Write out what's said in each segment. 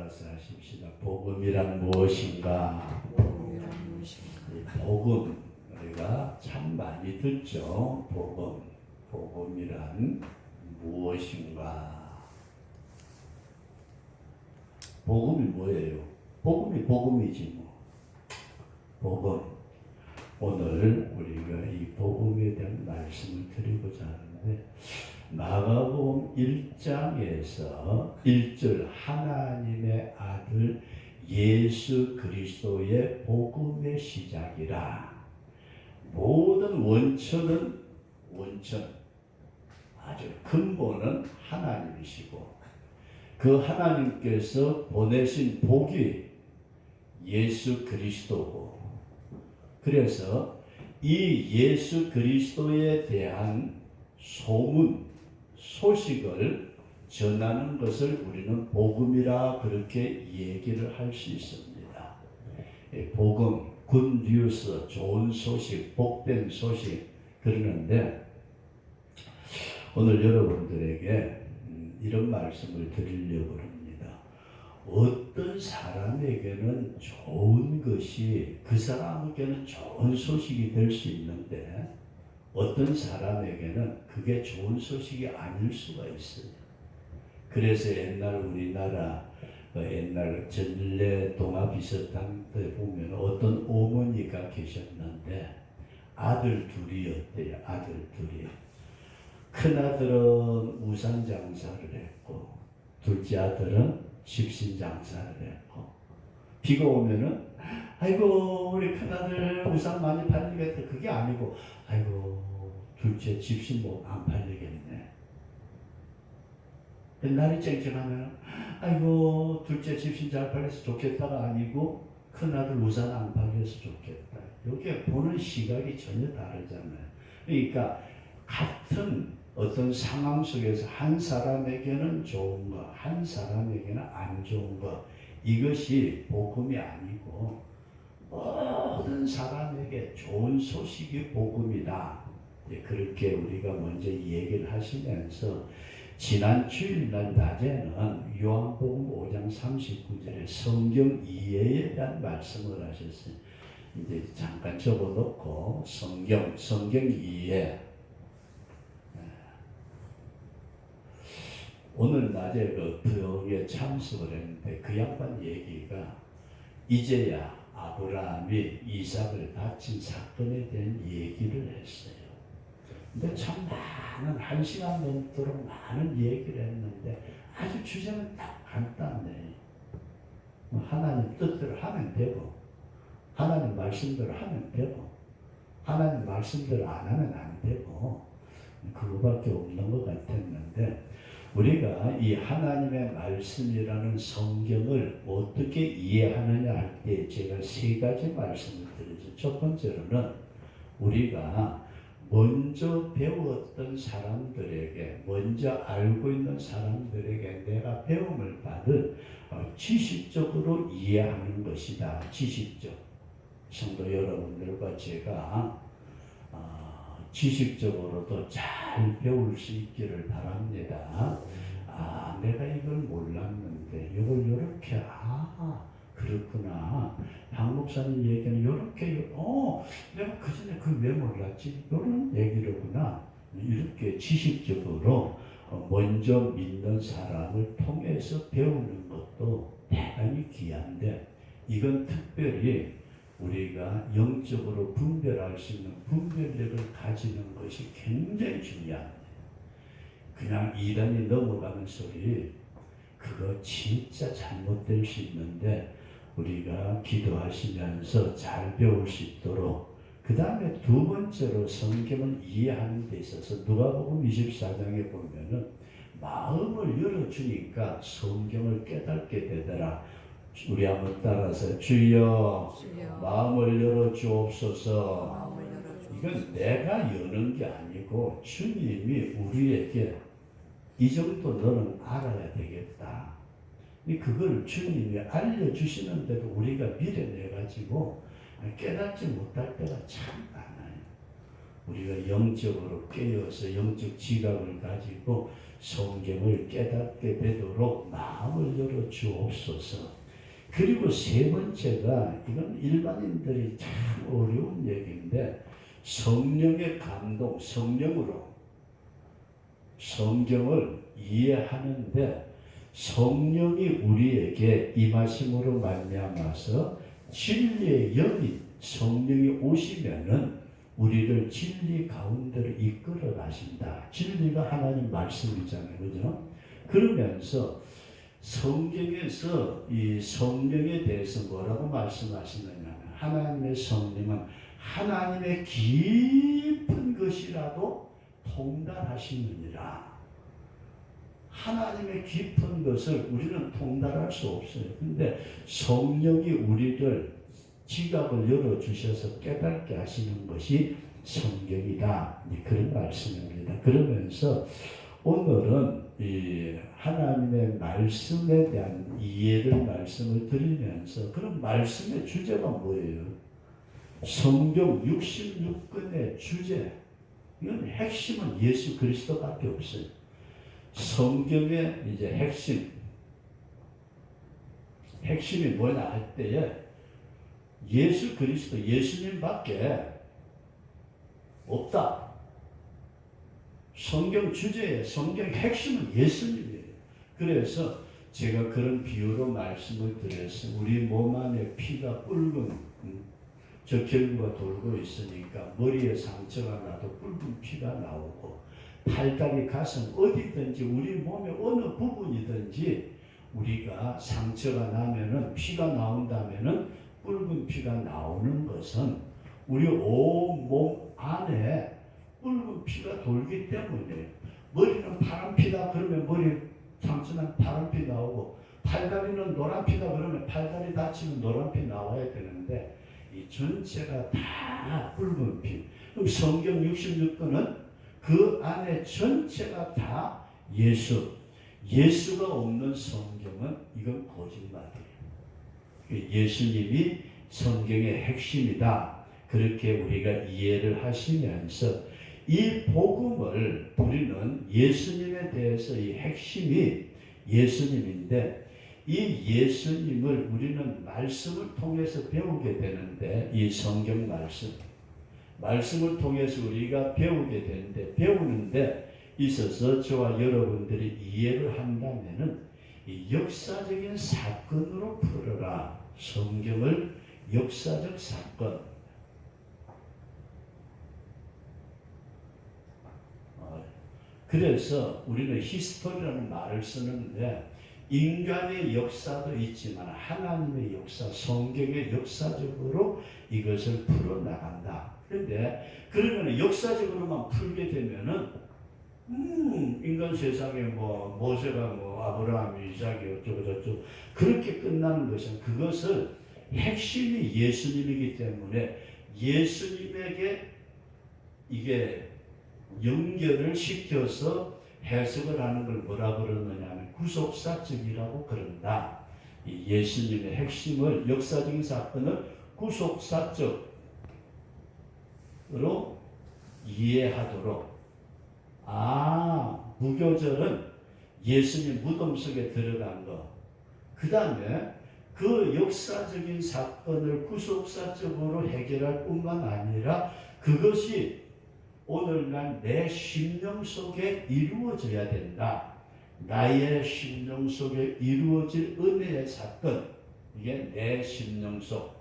따라서 하십시다. 복음이란 무엇인가? 복음 우리가 참 많이 듣죠. 복음이란 무엇인가? 복음이 뭐예요? 복음이 복음이지 뭐. 복음. 오늘 우리가 이 복음에 대한 말씀을 드리고자 하는데 마가복음 1장에서 1절 하나님의 아들 예수 그리스도의 복음의 시작이라. 모든 원천 아주 근본은 하나님이시고 그 하나님께서 보내신 복이 예수 그리스도고, 그래서 이 예수 그리스도에 대한 소식을 전하는 것을 우리는 복음이라 그렇게 얘기를 할 수 있습니다. 복음, 굿뉴스, 좋은 소식, 복된 소식 그러는데 오늘 여러분들에게 이런 말씀을 드리려고 합니다. 어떤 사람에게는 좋은 것이 그 사람에게는 좋은 소식이 될 수 있는데 어떤 사람에게는 그게 좋은 소식이 아닐 수가 있어요. 그래서 옛날 우리나라 옛날 전래동화 비슷한 데 보면 어떤 어머니가 계셨는데 아들 둘이었대요. 아들 둘이. 큰아들은 우산 장사를 했고 둘째 아들은 집신 장사를 했고 비가 오면은 아이고 우리 큰아들 우산 많이 팔리겠다 그게 아니고 아이고 둘째 집신 뭐 안 팔리겠네. 날이 쨍쨍하면 아이고 둘째 집신 잘 팔려서 좋겠다가 아니고 큰아들 우산 안 팔려서 좋겠다. 이게 보는 시각이 전혀 다르잖아요. 그러니까 같은 어떤 상황 속에서 한 사람에게는 좋은 거, 한 사람에게는 안 좋은 거, 이것이 복음이 아니고 모든 사람에게 좋은 소식이 복음이다. 그렇게 우리가 먼저 얘기를 하시면서 지난 주일날 낮에는 요한복음 5장 39절에 성경 이해에 대한 말씀을 하셨어요. 이제 잠깐 적어놓고 성경 이해. 오늘 낮에 그 부역에 참석을 했는데 그 양반 얘기가 이제야 아브라함이 이삭을 바친 사건에 대한 얘기를 했어요. 근데 참 많은 1시간 넘도록 많은 얘기를 했는데 아주 주제는 딱 간단해. 하나님 뜻대로 하면 되고 하나님 말씀대로 하면 되고 하나님 말씀대로 안 하면 안 되고 그거밖에 없는 것 같았는데 우리가 이 하나님의 말씀이라는 성경을 어떻게 이해하느냐 할 때 제가 3가지 말씀을 드리죠. 첫 번째로는 우리가 먼저 배웠던 사람들에게, 먼저 알고 있는 사람들에게 내가 배움을 받을 지식적으로 이해하는 것이다. 지식적. 성도 여러분들과 제가 지식적으로도 잘 배울 수 있기를 바랍니다. 내가 이걸 몰랐는데 이걸 이렇게 그렇구나. 박 목사님 얘기는 이렇게 내가 그전에 그걸 왜 몰랐지? 이런 얘기로구나. 이렇게 지식적으로 먼저 믿는 사람을 통해서 배우는 것도 대단히 귀한데 이건 특별히 우리가 영적으로 분별할 수 있는 분별력을 가지는 것이 굉장히 중요합니다. 그냥 이단이 넘어가는 소리 그거 진짜 잘못될 수 있는데 우리가 기도하시면서 잘 배울 수 있도록 그 다음에 2번째로 성경을 이해하는 데 있어서 누가복음 24장에 보면은 마음을 열어주니까 성경을 깨닫게 되더라. 우리 한번 따라서 주여 마음을 열어주옵소서. 이건 내가 여는 게 아니고 주님이 우리에게 이 정도 너는 알아야 되겠다. 그걸 주님이 알려주시는데도 우리가 미련해가지고 깨닫지 못할 때가 참 많아요. 우리가 영적으로 깨어서 영적 지각을 가지고 성경을 깨닫게 되도록 마음을 열어 주옵소서. 그리고 세 번째가, 이건 일반인들이 참 어려운 얘기인데, 성령의 감동, 성령으로 성경을 이해하는데 성령이 우리에게 임하심으로 말미암아서 진리의 영인 성령이 오시면은 우리를 진리 가운데로 이끌어 가신다. 진리가 하나님 말씀이잖아요, 그죠? 그러면서 성경에서 이 성령에 대해서 뭐라고 말씀하시느냐면, 하나님의 성령은 하나님의 깊은 것이라도 통달하시느니라. 하나님의 깊은 것을 우리는 통달할 수 없어요. 근데 성령이 우리를 지각을 열어주셔서 깨닫게 하시는 것이 성경이다. 그런 말씀입니다. 그러면서 오늘은 이 하나님의 말씀에 대한 이해를 말씀을 드리면서, 그런 말씀의 주제가 뭐예요? 성경 66권의 주제, 이건 핵심은 예수 그리스도밖에 없어요. 성경의 이제 핵심이 뭐냐 할 때에 예수 그리스도, 예수님밖에 없다. 성경 주제에 성경 핵심은 예수님이에요. 그래서 제가 그런 비유로 말씀을 드려서, 우리 몸 안에 피가 붉은 적혈구가 돌고 있으니까 머리에 상처가 나도 붉은 피가 나오고, 팔다리, 가슴 어디든지 우리 몸의 어느 부분이든지 우리가 상처가 나면은, 피가 나온다면은 붉은 피가 나오는 것은 우리 온 몸 안에 붉은 피가 돌기 때문에, 머리는 파란 피다 그러면 머리 상처는 파란 피 나오고, 팔다리는 노란 피다 그러면 팔다리 다치면 노란 피 나와야 되는데, 이 전체가 다 붉은 피. 그럼 성경 66권은 그 안에 전체가 다 예수가 없는 성경은 이건 거짓말이에요. 예수님이 성경의 핵심이다. 그렇게 우리가 이해를 하시면서, 이 복음을 우리는 예수님에 대해서 이 핵심이 예수님인데, 이 예수님을 우리는 말씀을 통해서 배우게 되는데, 이 성경 말씀을 통해서 우리가 배우게 되는데, 배우는데 있어서 저와 여러분들이 이해를 한다면은 이 역사적인 사건으로 풀어라. 성경을 역사적 사건. 그래서 우리는 히스토리라는 말을 쓰는데, 인간의 역사도 있지만 하나님의 역사, 성경의 역사적으로 이것을 풀어나간다. 그런데 그러면 역사적으로만 풀게 되면은 인간 세상에 뭐 모세가 뭐 아브라함, 이삭이 어쩌고 저쩌고 그렇게 끝나는 것은, 그것을 핵심이 예수님이기 때문에 예수님에게 이게 연결을 시켜서 해석을 하는 걸 뭐라 그러느냐 하면 구속사적이라고 그런다. 이 예수님의 핵심을, 역사적인 사건을 구속사적으로 이해하도록. 무교절은 예수님 무덤 속에 들어간 거. 그 다음에 그 역사적인 사건을 구속사적으로 해결할 뿐만 아니라 그것이 오늘날 내 심령 속에 이루어져야 된다. 나의 심령 속에 이루어질 은혜의 사건, 이게 내 심령 속.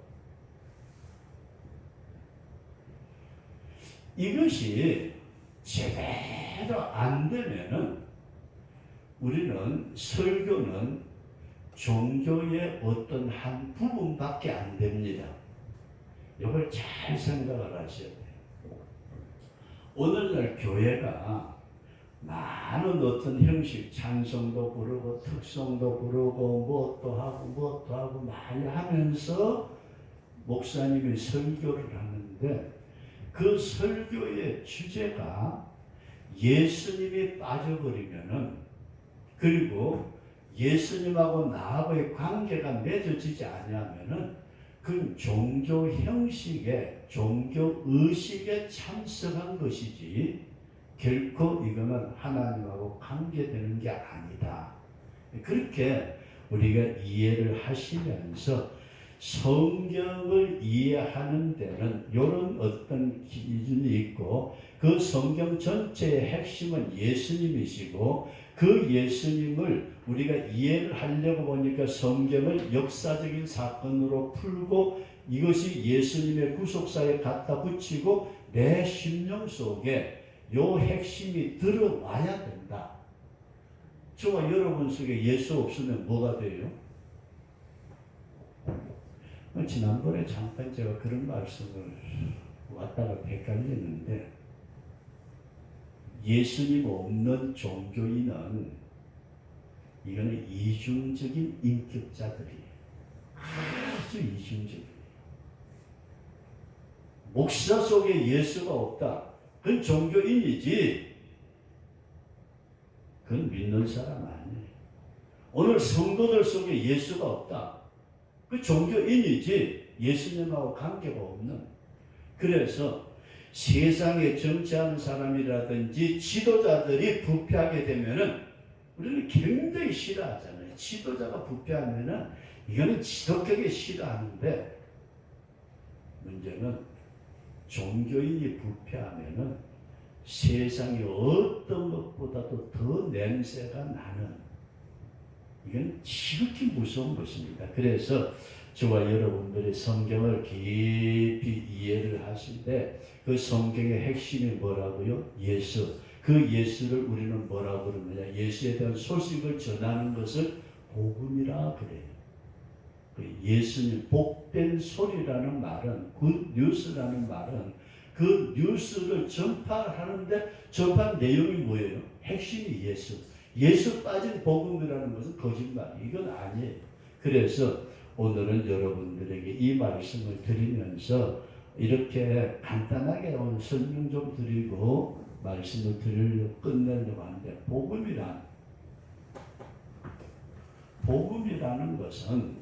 이것이 제대로 안 되면은 우리는, 설교는 종교의 어떤 한 부분밖에 안 됩니다. 이걸 잘 생각을 하셔야 돼요. 오늘날 교회가 많은 어떤 형식, 찬송도 부르고 특송도 부르고 무엇도 하고 많이 하면서 목사님이 설교를 하는데, 그 설교의 주제가 예수님이 빠져버리면은, 그리고 예수님하고 나하고의 관계가 맺어지지 않으면은 그 종교 형식에, 종교 의식에 참석한 것이지 결코 이거는 하나님하고 관계되는 게 아니다. 그렇게 우리가 이해를 하시면서 성경을 이해하는 데는 이런 어떤 기준이 있고, 그 성경 전체의 핵심은 예수님이시고, 그 예수님을 우리가 이해를 하려고 보니까 성경을 역사적인 사건으로 풀고 이것이 예수님의 구속사에 갖다 붙이고 내 심령 속에 요 핵심이 들어와야 된다. 저와 여러분 속에 예수 없으면 뭐가 돼요? 지난번에 잠깐 제가 그런 말씀을 왔다가 헷갈리는데, 예수님 없는 종교인은 이거는 이중적인 인격자들이에요. 아주 이중적이에요. 목사 속에 예수가 없다. 그건 종교인이지. 그건 믿는 사람 아니에요. 오늘 성도들 속에 예수가 없다. 그 종교인이지 예수님하고 관계가 없는. 그래서 세상에 정치하는 사람이라든지 지도자들이 부패하게 되면은 우리는 굉장히 싫어하잖아요. 지도자가 부패하면은 이거는 지독하게 싫어하는데, 문제는 종교인이 부패하면은 세상의 어떤 것보다도 더 냄새가 나는, 이건 지극히 무서운 것입니다. 그래서 저와 여러분들이 성경을 깊이 이해를 하실 때 그 성경의 핵심이 뭐라고요? 예수. 그 예수를 우리는 뭐라고 그러느냐? 예수에 대한 소식을 전하는 것을 복음이라 그래요. 그 예수님, 복된 소리라는 말은, 굿 뉴스라는 말은 그 뉴스를 전파하는데 전파한 내용이 뭐예요? 핵심이 예수. 예수 빠진 복음이라는 것은 거짓말이에요. 이건 아니에요. 그래서 오늘은 여러분들에게 이 말씀을 드리면서 이렇게 간단하게 오늘 설명 좀 드리고 말씀을 드리려고 끝내려고 하는데, 복음이라는 것은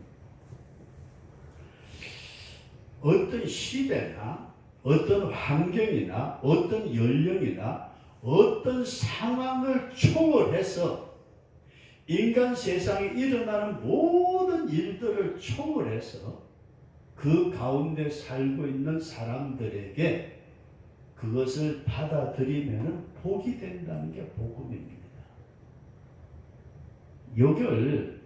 어떤 시대나 어떤 환경이나 어떤 연령이나 어떤 상황을 초월해서 인간 세상에 일어나는 모든 일들을 초월해서 그 가운데 살고 있는 사람들에게 그것을 받아들이면 복이 된다는 게 복음입니다. 이걸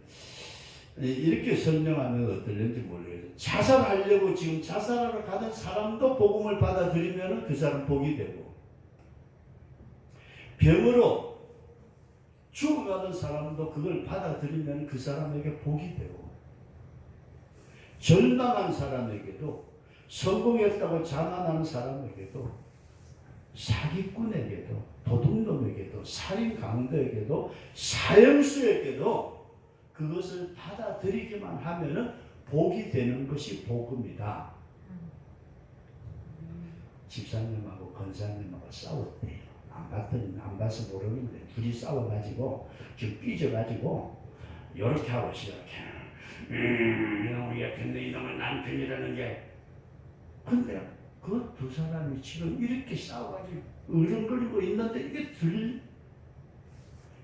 이렇게 설명하면 어떨는지 모르겠어요. 자살하려고 지금 자살하러 가는 사람도 복음을 받아들이면 그 사람 복이 되고, 병으로 죽어가는 사람도 그걸 받아들이면 그 사람에게 복이 되고, 절망한 사람에게도, 성공했다고 자만하는 사람에게도, 사기꾼에게도, 도둑놈에게도, 살인강도에게도, 사형수에게도 그것을 받아들이기만 하면은 복이 되는 것이 복음이다. 집사님하고 권사님하고 싸웠대요. 안 봐서 모르는데 둘이 싸워가지고 지금 삐져가지고 이렇게 하고 시작해. 이놈의 옆에 이놈의 남편이라는 게. 근데 그 두 사람이 지금 이렇게 싸워가지고 으름거리고 있는데 이게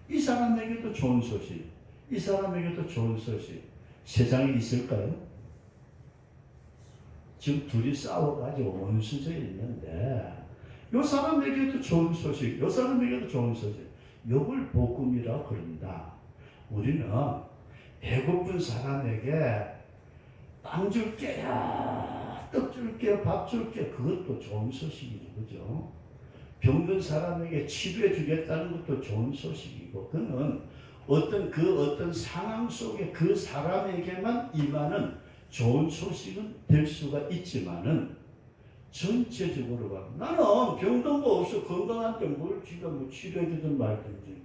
이 사람에게도 좋은 소식, 이 사람에게도 좋은 소식, 세상에 있을까요? 지금 둘이 싸워가지고 원수져 있는데 요 사람에게도 좋은 소식, 요 사람에게도 좋은 소식, 요걸 복음이라고 그런다. 우리는 배고픈 사람에게 빵 줄게요, 떡 줄게요, 밥 줄게요, 그것도 좋은 소식이죠. 그죠? 병든 사람에게 치료해 주겠다는 것도 좋은 소식이고, 그는 어떤 상황 속에 그 사람에게만 임하는 좋은 소식은 될 수가 있지만은, 전체적으로 봐. 나는 병든 거 없어. 건강한데 뭘 지가 뭐 치료해주든 말든지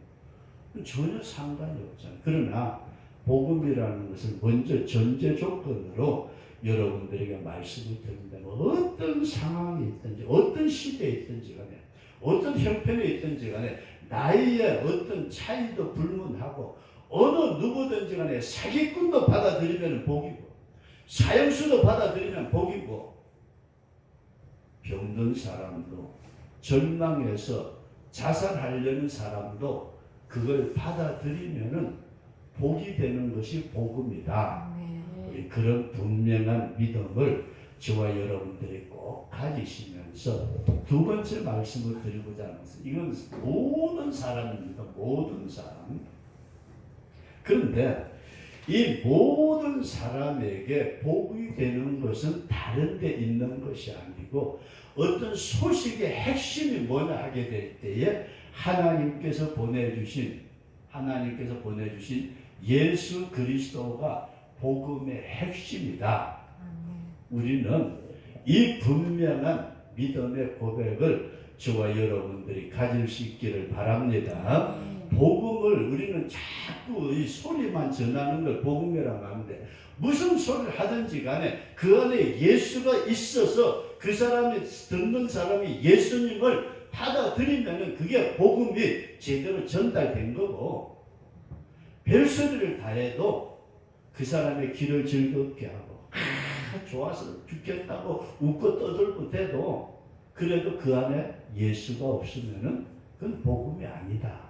전혀 상관이 없잖아요. 그러나 복음이라는 것을 먼저 전제 조건으로 여러분들에게 말씀을 드린다면, 어떤 상황이 있든지 어떤 시대에 있든지 간에 어떤 형편에 있든지 간에 나이에 어떤 차이도 불문하고 어느 누구든지 간에 사기꾼도 받아들이면 복이고, 사형수도 받아들이면 복이고, 병든 사람도, 절망해서 자살하려는 사람도 그걸 받아들이면은 복이 되는 것이 복음이다. 그런 분명한 믿음을 저와 여러분들이 꼭 가지시면서 두 번째 말씀을 드리고자 하는 것은, 이건 모든 사람입니다. 모든 사람. 그런데 이 모든 사람에게 복이 되는 것은 다른 데 있는 것이 아니고, 어떤 소식의 핵심이 뭐냐 하게 될 때에 하나님께서 보내주신 예수 그리스도가 복음의 핵심이다. 우리는 이 분명한 믿음의 고백을 저와 여러분들이 가질 수 있기를 바랍니다. 복음을 우리는 자꾸 이 소리만 전하는 걸 복음이라고 하는데, 무슨 소리를 하든지 간에 그 안에 예수가 있어서 그 사람이, 듣는 사람이 예수님을 받아들이면 그게 복음이 제대로 전달된 거고, 별소리를 다 해도 그 사람의 귀를 즐겁게 하고 좋아서 죽겠다고 웃고 떠들고 돼도, 그래도 그 안에 예수가 없으면 그건 복음이 아니다.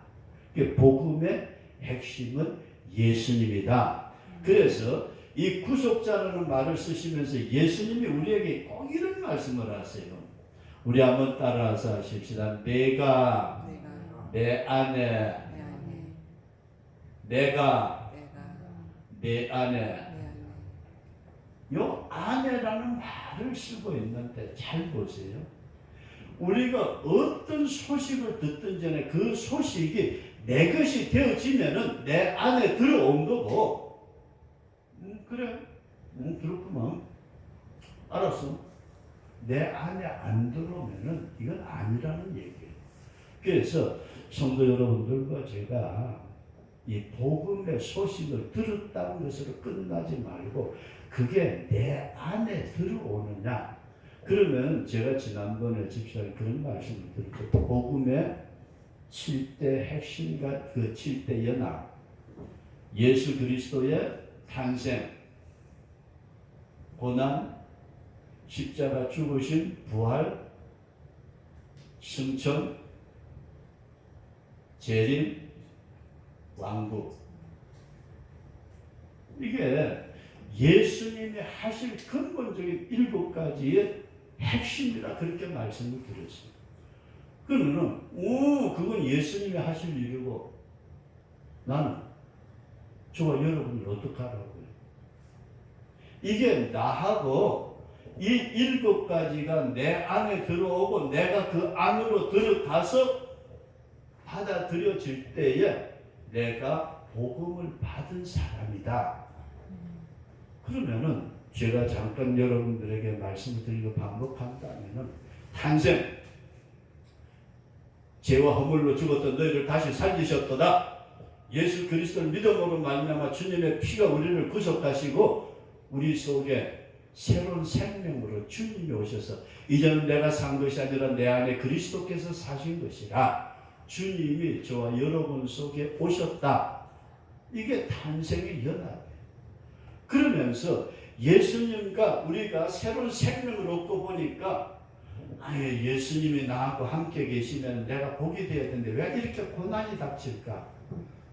복음의 핵심은 예수님이다. 그래서 이 구속자라는 말을 쓰시면서 예수님이 우리에게 꼭 이런 말씀을 하세요. 우리 한번 따라서 하십시다. 내가 내 안에, 내가 내 안에. 요 안에라는 말을 쓰고 있는데 잘 보세요. 우리가 어떤 소식을 듣든 전에 그 소식이 내 것이 되어지면은 내 안에 들어온 거고, 그래, 그렇구만, 알았어. 내 안에 안 들어오면은 이건 아니라는 얘기예요. 그래서 성도 여러분들과 제가 이 복음의 소식을 들었다는 것으로 끝나지 말고, 그게 내 안에 들어오느냐. 그러면 제가 지난번에 집사님 그런 말씀을 드렸죠. 복음의 7대 핵심과 그 7대 연합, 예수 그리스도의 탄생, 고난, 십자가 죽으신, 부활, 승천, 재림, 왕국. 이게 예수님이 하실 근본적인 7가지의 핵심이라 그렇게 말씀을 드렸어요. 그러면은, 그건 예수님이 하실 일이고, 나는, 저와 여러분을 어떡하라고요? 이게 나하고 이 7가지가 내 안에 들어오고 내가 그 안으로 들어가서 받아들여질 때에 내가 복음을 받은 사람이다. 그러면은 제가 잠깐 여러분들에게 말씀을 드리고 반복한다면은, 탄생, 죄와 허물로 죽었던 너희를 다시 살리셨도다. 예수 그리스도를 믿음으로 말미암아 주님의 피가 우리를 구속하시고 우리 속에 새로운 생명으로 주님이 오셔서, 이제는 내가 산 것이 아니라 내 안에 그리스도께서 사신 것이라, 주님이 저와 여러분 속에 오셨다. 이게 탄생의 연합이에요. 그러면서 예수님과 우리가 새로운 생명을 얻고 보니까, 예수님이 나하고 함께 계시면 내가 복이 되어야 되는데 왜 이렇게 고난이 닥칠까?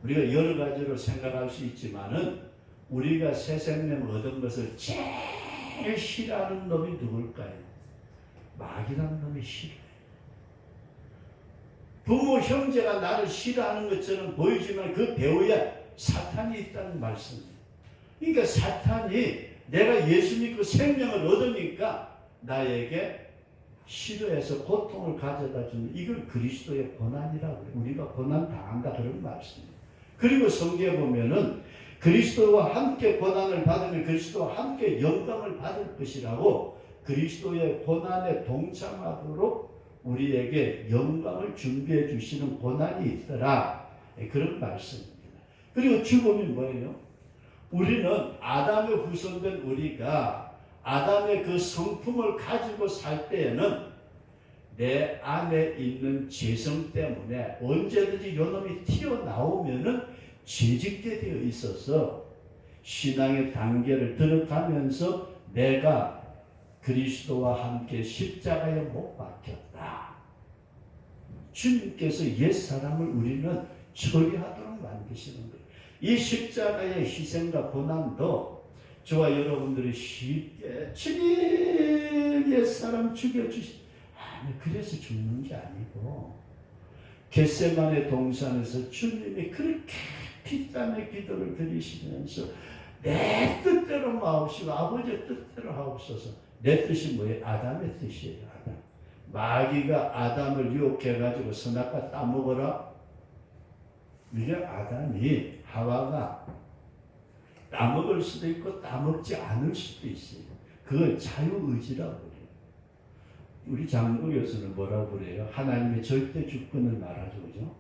우리가 여러 가지로 생각할 수 있지만은, 우리가 새 생명을 얻은 것을 제일 싫어하는 놈이 누굴까요? 마귀라는 놈이 싫어요. 부모, 형제가 나를 싫어하는 것처럼 보이지만 그 배후에 사탄이 있다는 말씀이에요. 그러니까 사탄이 내가 예수 믿고 생명을 얻으니까 나에게 싫어해서 고통을 가져다 주는, 이걸 그리스도의 고난이라고 해요. 우리가 고난 당한다 그런 말씀이에요. 그리고 성경에 보면은 그리스도와 함께 고난을 받으면 그리스도와 함께 영광을 받을 것이라고, 그리스도의 고난에 동참하도록 우리에게 영광을 준비해 주시는 고난이 있더라. 그런 말씀입니다. 그리고 죽음이 뭐예요? 우리는 아담의 후손된 우리가 아담의 그 성품을 가지고 살 때에는 내 안에 있는 죄성 때문에 언제든지 요놈이 튀어나오면은 죄짓게 되어 있어서 신앙의 단계를 들어가면서 내가 그리스도와 함께 십자가에 못 박혔다. 주님께서 옛사람을 우리는 처리하도록 만드시는 거예요. 이 십자가의 희생과 고난도 저와 여러분들이 쉽게 주님 옛사람 죽여주시 아니 그래서 죽는 게 아니고 겟세마네 동산에서 주님이 그렇게 피땀의 기도를 드리시면서 내 뜻대로 마옵시고 아버지의 뜻대로 하옵소서. 내 뜻이 뭐예요? 아담의 뜻이에요. 아담. 마귀가 아담을 유혹해가지고 선악과 따먹어라. 이게 아담이 하와가 따먹을 수도 있고 따먹지 않을 수도 있어요. 그걸 자유의지라고 그래요. 우리 장로교에서는 뭐라고 그래요? 하나님의 절대 주권을 말하죠. 그죠?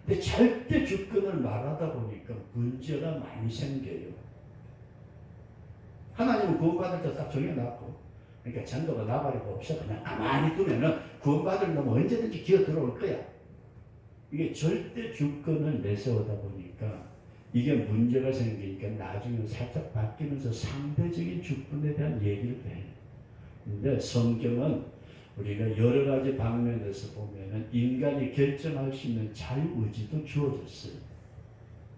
근데 절대 주권을 말하다 보니까 문제가 많이 생겨요. 하나님은 구원받을 때 딱 정해놨고, 그러니까 전도가 나발이고 없어. 그냥 가만히 두면은 구원받을 놈은 언제든지 기어 들어올 거야. 이게 절대 주권을 내세우다 보니까 이게 문제가 생기니까 나중에 살짝 바뀌면서 상대적인 주권에 대한 얘기를 해요. 근데 성경은 우리가 여러 가지 방면에서 보면은 인간이 결정할 수 있는 자유의지도 주어졌어요.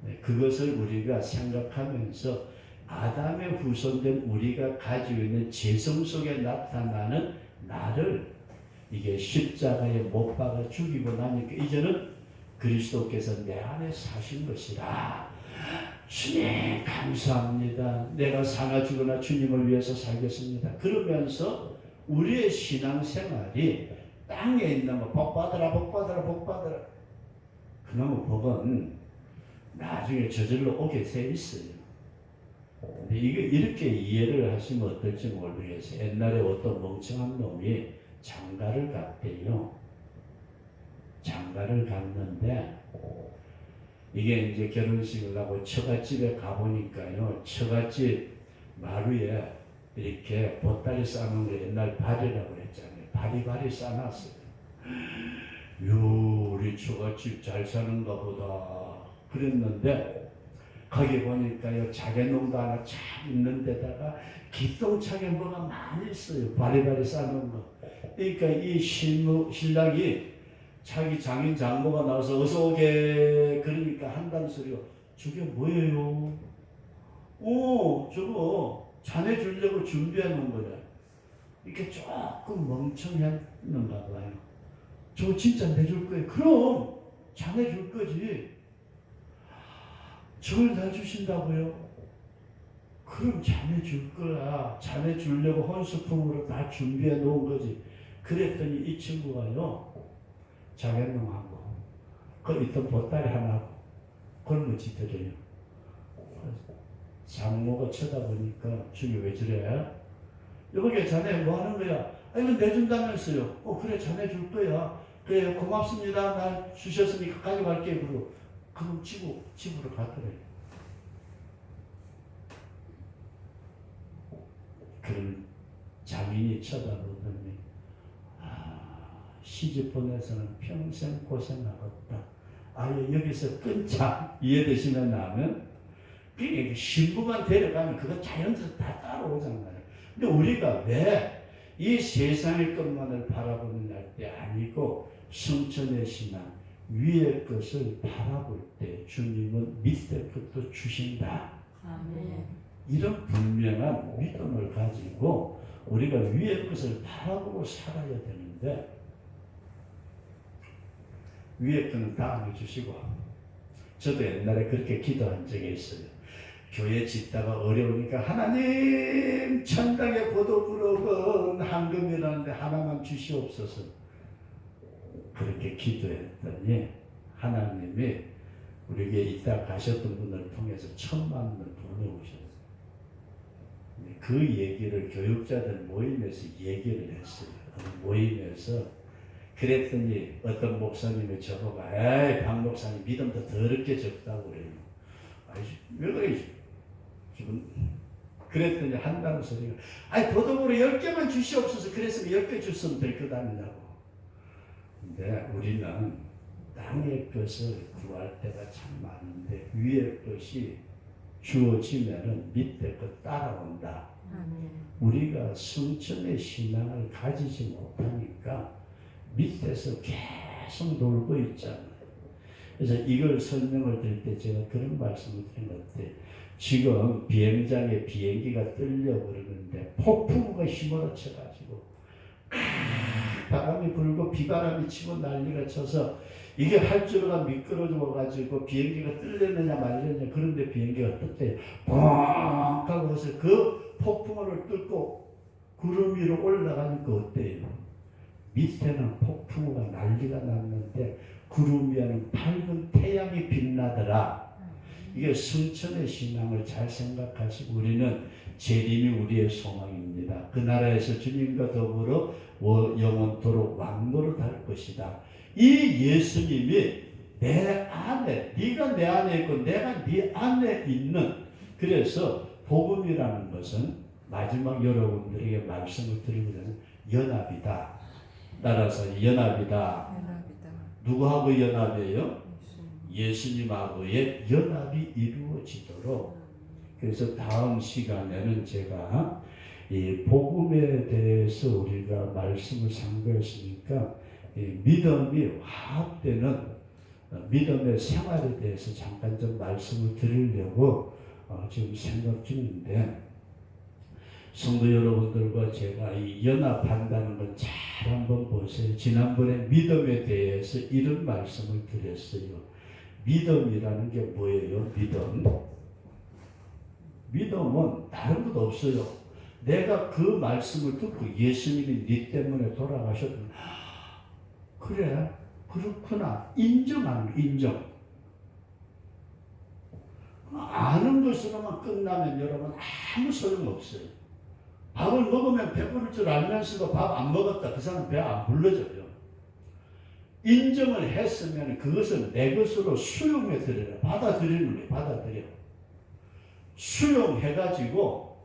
네, 그것을 우리가 생각하면서 아담의 후손된 우리가 가지고 있는 재성 속에 나타나는 나를 이게 십자가에 못 박아 죽이고 나니까 이제는 그리스도께서 내 안에 사신 것이라. 주님 감사합니다. 내가 사나 죽으나 주님을 위해서 살겠습니다. 그러면서 우리의 신앙생활이 땅에 있는 거 복 받으라 복 받으라 복 받으라. 그놈의 복은 나중에 저절로 오게 돼 있어요. 근데 이게 이렇게 이해를 하시면 어떨지 모르겠어요. 옛날에 어떤 멍청한 놈이 장가를 갔대요. 장가를 갔는데 이게 이제 결혼식을 하고 처갓집에 가보니까요. 처갓집 마루에 이렇게 보따리 싸는 거 옛날 발이라고 그랬잖아요. 바리바리 싸놨어요. 우리 처갓집 잘 사는가 보다 그랬는데 거기 보니까요. 자개농도 하나 참 있는 데다가 기똥차게 뭐가 많이 있어요. 바리바리 싸는 거. 그러니까 이 신랑이 자기 장인 장모가 나와서 어서 오게 그러니까 한다는 소리가 저게 뭐예요? 저거 자네 주려고 준비해 놓은 거다. 이렇게 조금 멍청했는가 봐요. 저거 진짜 내줄 거예요. 그럼 자네 줄 거지. 저걸 다 주신다고요? 그럼 자네 줄 거야. 자네 주려고 혼수품으로 다 준비해 놓은 거지. 그랬더니 이 친구가요. 자개농하고 그 있던 보따리 하나하고 걸머지더래요. 장모가 쳐다보니까 저기 왜 저래? 여보게 자네 뭐 하는 거야? 이거 내준다면서요. 그래 자네 줄 거야. 그래 고맙습니다. 날 주셨으니까 가져갈게. 그러고 그럼 집으로 갔더래요. 그런 장인이 쳐다보더니 시집 보내서는 평생 고생하겠다. 아예 여기서 끊자. 이해되시면 나면 그게 신부만 데려가면 그거 자연스레 다 따라오잖아요. 근데 우리가 왜 이 세상의 것만을 바라보는 때 아니고 성천의 신앙 위의 것을 바라볼 때 주님은 밑에 것도 주신다. 아멘. 이런 분명한 믿음을 가지고 우리가 위의 것을 바라보고 살아야 되는데 위에 거는 다음에 주시고 저도 옛날에 그렇게 기도한 적이 있어요. 교회 짓다가 어려우니까 하나님 천당의 보도부록은 황금이라는데 하나만 주시옵소서 그렇게 기도했더니 하나님이 우리에게 이따 가셨던 분을 통해서 1000만 원을 보내오셨어요. 그 얘기를 교육자들 모임에서 얘기를 했어요. 모임에서 그랬더니 어떤 목사님이 저보고 에이 박 목사님 믿음도 더럽게 적다고 그래요. 아이 왜 그래 지금 그랬더니 한다는 소리가 보도부로 10개만 주시옵소서. 그랬으면 10개 줬으면 될 것 아니냐고. 근데 우리는 땅의 것을 구할 때가 참 많은데 위의 것이 주어지면은 밑에 거 따라온다. 우리가 성천의 신앙을 가지지 못하니까 밑에서 계속 놀고 있잖아요. 그래서 이걸 설명을 드릴 때 제가 그런 말씀을 드린 것 같아요. 지금 비행장에 비행기가 뜨려고 그러는데 폭풍우가 휘몰아쳐가지고 바람이 불고 비바람이 치고 난리가 쳐서 이게 활주로가 미끄러져가지고 비행기가 뜰려느냐 말려느냐. 그런데 비행기가 떴대요. 뻥 하고 해서 그 폭풍우를 뚫고 구름 위로 올라가니까 어때요? 밑에는 폭풍우가 난리가 났는데 구름 위에는 밝은 태양이 빛나더라. 이게 성천의 신앙을 잘 생각하시고 우리는 재림이 우리의 소망입니다. 그 나라에서 주님과 더불어 영원토록 왕노릇 할 것이다. 이 예수님이 내 안에, 네가 내 안에 있고 내가 네 안에 있는, 그래서 복음이라는 것은 마지막 여러분들에게 말씀을 드리고 있는 연합이다. 따라서 연합이다. 누구하고 연합이에요? 예수님하고의 연합이 이루어지도록. 그래서 다음 시간에는 제가 이 복음에 대해서 우리가 말씀을 상고했으니까 믿음이 화합되는 믿음의 생활에 대해서 잠깐 좀 말씀을 드리려고 지금 생각 중인데, 성도 여러분들과 제가 이 연합한다는 걸 잘 한번 보세요. 지난번에 믿음에 대해서 이런 말씀을 드렸어요. 믿음이라는 게 뭐예요? 믿음은 다른 것도 없어요. 내가 그 말씀을 듣고 예수님이 네 때문에 돌아가셨구나. 그래, 그렇구나. 인정하는 거, 인정. 아는 것으로만 끝나면 여러분 아무 소용없어요. 밥을 먹으면 배부를 줄 알면서도 밥 안 먹었다. 그 사람 배 안 불러줘요. 인정을 했으면 그것을 내 것으로 수용해 드려라. 받아들이는 거예요. 받아들여. 수용해가지고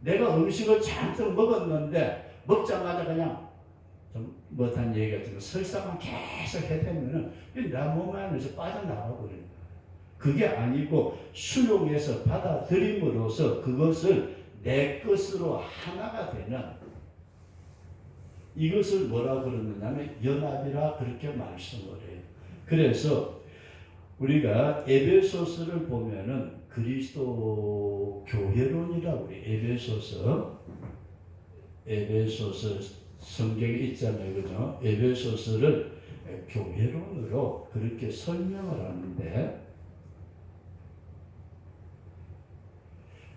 내가 음식을 잔뜩 먹었는데 먹자마자 그냥 좀 못한 얘기가 지금 설사만 계속 해대면은 내 몸 안에서 빠져나가버려요. 그게 아니고 수용해서 받아들임으로써 그것을 내 것으로 하나가 되는, 이것을 뭐라 그러느냐면 연합이라 그렇게 말씀을 해요. 그래서 우리가 에베소서를 보면은 그리스도 교회론이라고 해요. 에베소서 성경에 있잖아요. 그죠? 에베소서를 교회론으로 그렇게 설명을 하는데,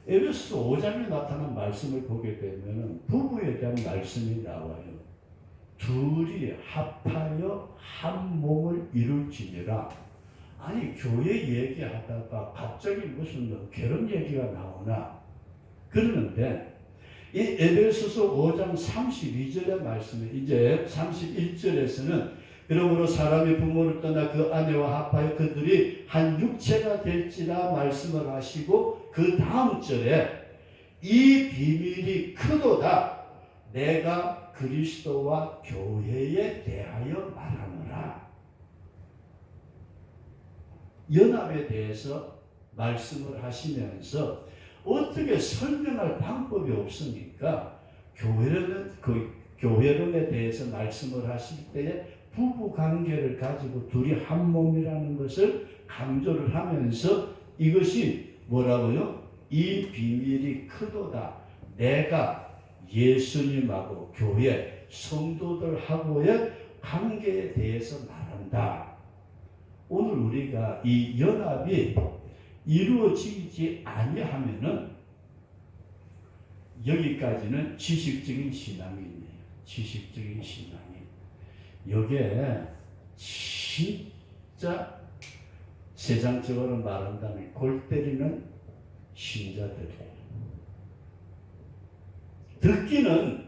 에베소서 5장에 나타난 말씀을 보게 되면 부부에 대한 말씀이 나와요. 둘이 합하여 한 몸을 이룰지니라. 아니, 교회 얘기하다가 갑자기 무슨 결혼 얘기가 나오나 그러는데, 이 에베소서 5장 32절의 말씀에 이제 31절에서는 그러므로 사람이 부모를 떠나 그 아내와 합하여 그들이 한 육체가 될지라 말씀을 하시고, 그 다음 절에 이 비밀이 크도다. 내가 그리스도와 교회에 대하여 말하노라. 연합에 대해서 말씀을 하시면서 어떻게 설명할 방법이 없으니까 교회론에 대해서 말씀을 하실 때에 부부 관계를 가지고 둘이 한 몸이라는 것을 강조를 하면서 이것이 뭐라고요? 이 비밀이 크도다. 내가 예수님하고 교회 성도들하고의 관계에 대해서 말한다. 오늘 우리가 이 연합이 이루어지지 아니하면은 여기까지는 지식적인 신앙이네요. 지식적인 신앙이. 여기에 진짜 세상적으로 말한다면 골 때리는 신자들이에요. 듣기는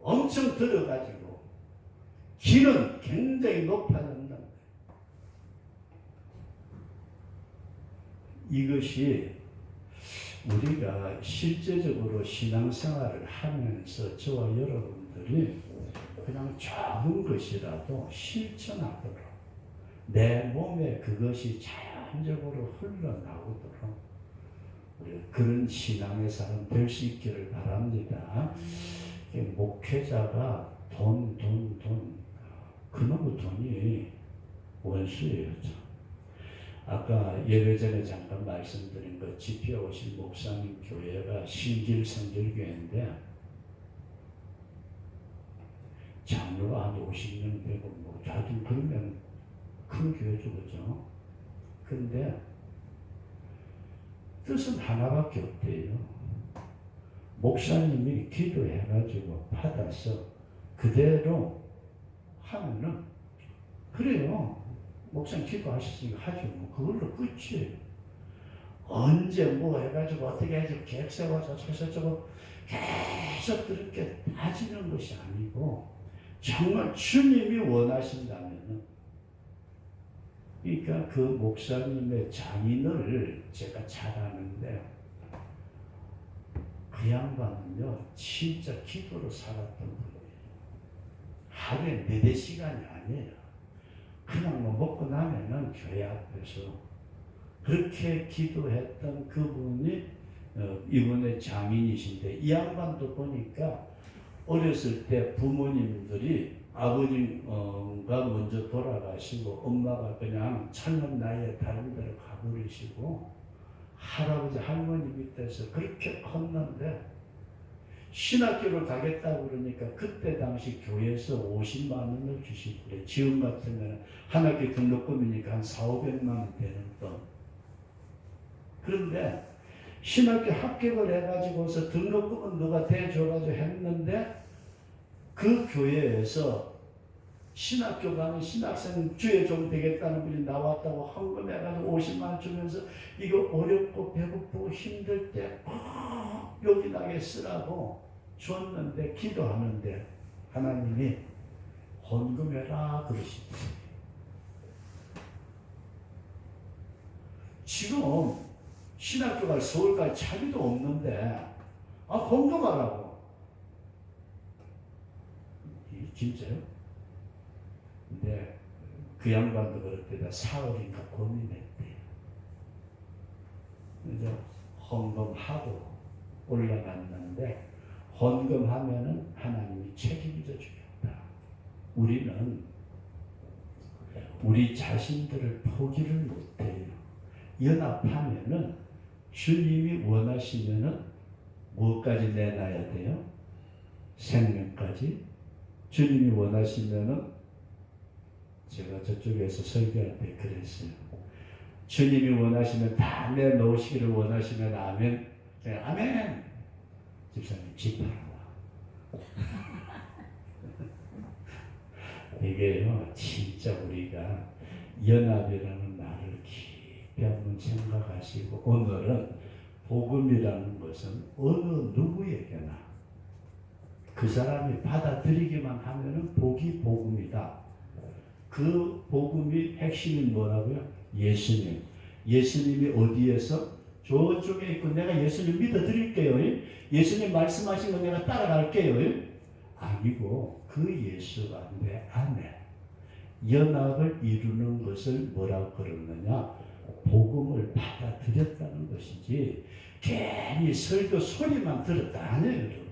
엄청 들어가지고 귀는 굉장히 높아진다. 이것이 우리가 실제적으로 신앙생활을 하면서 저와 여러분들이 그냥 작은 것이라도 실천하도록, 내 몸에 그것이 자연적으로 흘러나오도록 우리 그런 신앙의 사람 될 수 있기를 바랍니다. 목회자가 돈, 그놈의 돈이 원수예요. 아까 예배 전에 잠깐 말씀드린 것 집회 오신 목사님 교회가 신길성결교회인데 장로가 한 50명 되고 뭐 하여튼 그러면 큰 교회죠, 그죠? 근데 뜻은 하나밖에 없대요. 목사님이 기도해가지고 받아서 그대로 하면은 그래요. 목사님 기도하셨으니까 하죠. 뭐 그걸로 끝이에요. 언제 뭐 해가지고 어떻게 해가지고 계획 세워서 저거 계속 그렇게 따지는 것이 아니고 정말 주님이 원하신다면은 그러니까 그 목사님의 장인을 제가 잘 아는데 그 양반은요 진짜 기도로 살았던 분이에요. 하루에 4-4시간이 아니에요. 그냥 뭐 먹고 나면은 교회 앞에서 그렇게 기도했던 그분이 이번에 장인이신데 이 양반도 보니까 어렸을 때 부모님들이 아버님가 먼저 돌아가시고 엄마가 그냥 젊은 나이에 다른 데로 가버리시고 할아버지 할머니 밑에서 그렇게 컸는데 신학교를 가겠다고 그러니까 그때 당시 교회에서 50만 원을 주시더래. 지금 같으면 한 학기 등록금이니까 한 400~500만 원 되는 돈. 그런데 신학교 합격을 해가지고서 등록금은 누가 대줘가지고 했는데 그 교회에서 신학교 가는 신학생 주에 좀 되겠다는 분이 나왔다고 헌금해가지고 50만 원 주면서 이거 어렵고 배고프고 힘들 때 요긴하게 쓰라고 줬는데 기도하는데 하나님이 헌금해라 그러시더라고요. 지금 신학교 갈 서울 갈 차비도 없는데 헌금하라고. 진짜요? 근데 그 양반도 그렇대다. 사흘인가 고민했대요. 그래서 헌금하고 올라갔는데 헌금하면은 하나님이 책임져 주겠다. 우리는 우리 자신들을 포기를 못해요. 연합하면은 주님이 원하시면은 무엇까지 내놔야 돼요? 생명까지. 주님이 원하시면은 제가 저쪽에서 설교할 때 그랬어요. 주님이 원하시면 다 내놓으시기를 원하시면 아멘. 아멘. 집사님 집하라고. 이게요 진짜 우리가 연합이라는 말을 깊이 한번 생각하시고 오늘은 복음이라는 것은 어느 누구에게나 그 사람이 받아들이기만 하면은 복이 복음이다. 그 복음이 핵심이 뭐라고요? 예수님. 예수님이 어디에서? 저쪽에 있고 내가 예수님 믿어드릴게요. 예수님 말씀하신 거 내가 따라갈게요. 아니고 그 예수가 내 안에 연합을 이루는 것을 뭐라고 그러느냐? 복음을 받아들였다는 것이지 괜히 설교 소리만 들었다 아니에요, 여러분.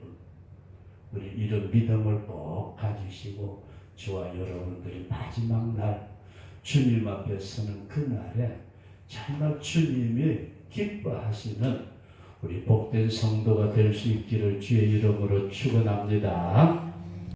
우리 이런 믿음을 꼭 가지시고 저와 여러분들이 마지막 날 주님 앞에 서는 그날에 정말 주님이 기뻐하시는 우리 복된 성도가 될 수 있기를 주의 이름으로 축원합니다.